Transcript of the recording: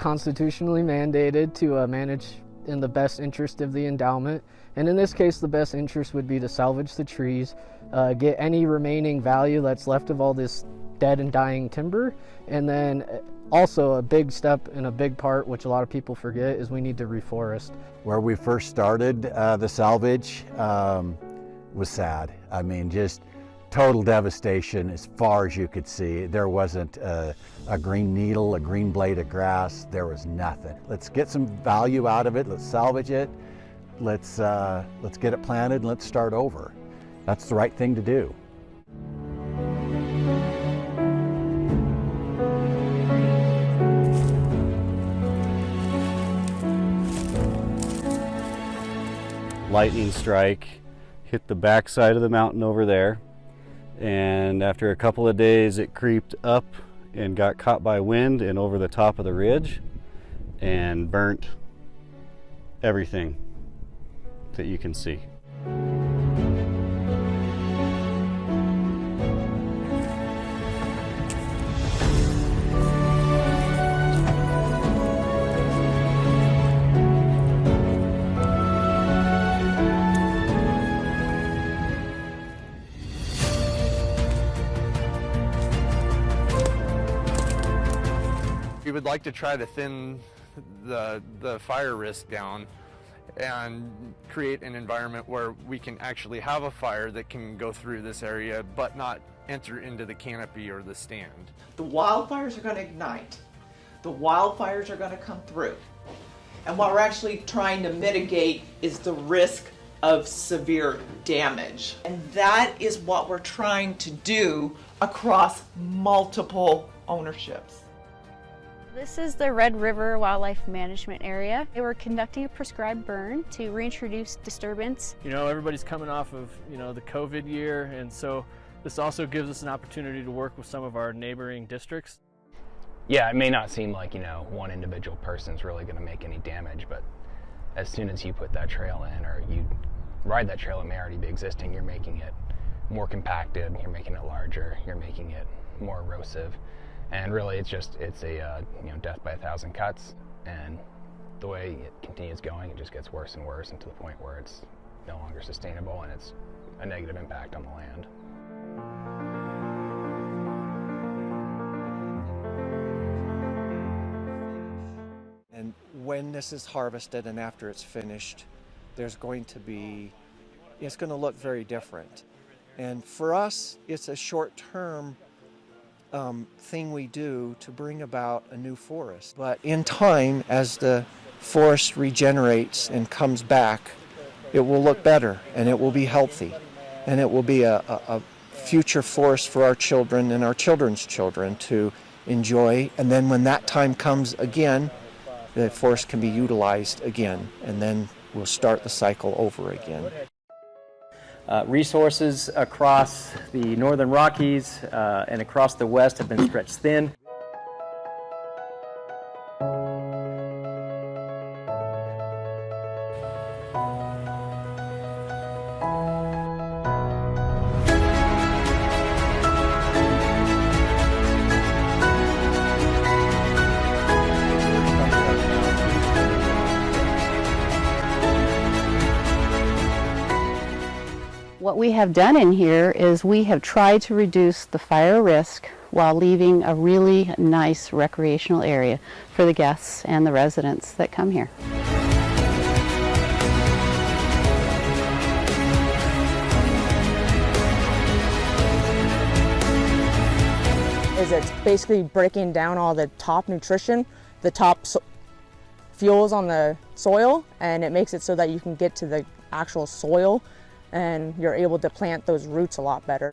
constitutionally mandated to manage in the best interest of the endowment. And in this case, the best interest would be to salvage the trees, get any remaining value that's left of all this dead and dying timber, and then also a big step and a big part, which a lot of people forget, is we need to reforest. Where we first started the salvage was sad. I mean, just total devastation as far as you could see. There wasn't a green needle, a green blade of grass. There was nothing. Let's get some value out of it. Let's salvage it. Let's get it planted and let's start over. That's the right thing to do. Lightning strike hit the back side of the mountain over there, and after a couple of days it creeped up and got caught by wind and over the top of the ridge and burnt everything that you can see. We would like to try to thin the fire risk down and create an environment where we can actually have a fire that can go through this area but not enter into the canopy or the stand. The wildfires are going to ignite. The wildfires are going to come through. And what we're actually trying to mitigate is the risk of severe damage. And that is what we're trying to do across multiple ownerships. This is the Red River Wildlife Management Area. They were conducting a prescribed burn to reintroduce disturbance. You know, everybody's coming off of, the COVID year, and so this also gives us an opportunity to work with some of our neighboring districts. Yeah, it may not seem like, one individual person's really going to make any damage, but as soon as you put that trail in or you ride that trail, it may already be existing. You're making it more compacted, you're making it larger, you're making it more erosive. And really, it's a death by 1,000 cuts. And the way it continues going, it just gets worse and worse, and to the point where it's no longer sustainable, and it's a negative impact on the land. And when this is harvested and after it's finished, it's going to look very different. And for us, it's a short-term thing we do to bring about a new forest. But in time, as the forest regenerates and comes back, it will look better and it will be healthy. And it will be a future forest for our children and our children's children to enjoy. And then when that time comes again, the forest can be utilized again. And then we'll start the cycle over again. Resources across the northern Rockies and across the west have been stretched thin. What we have done in here is we have tried to reduce the fire risk while leaving a really nice recreational area for the guests and the residents that come here. It's basically breaking down all the top nutrition, the top fuels on the soil, and it makes it so that you can get to the actual soil and you're able to plant those roots a lot better.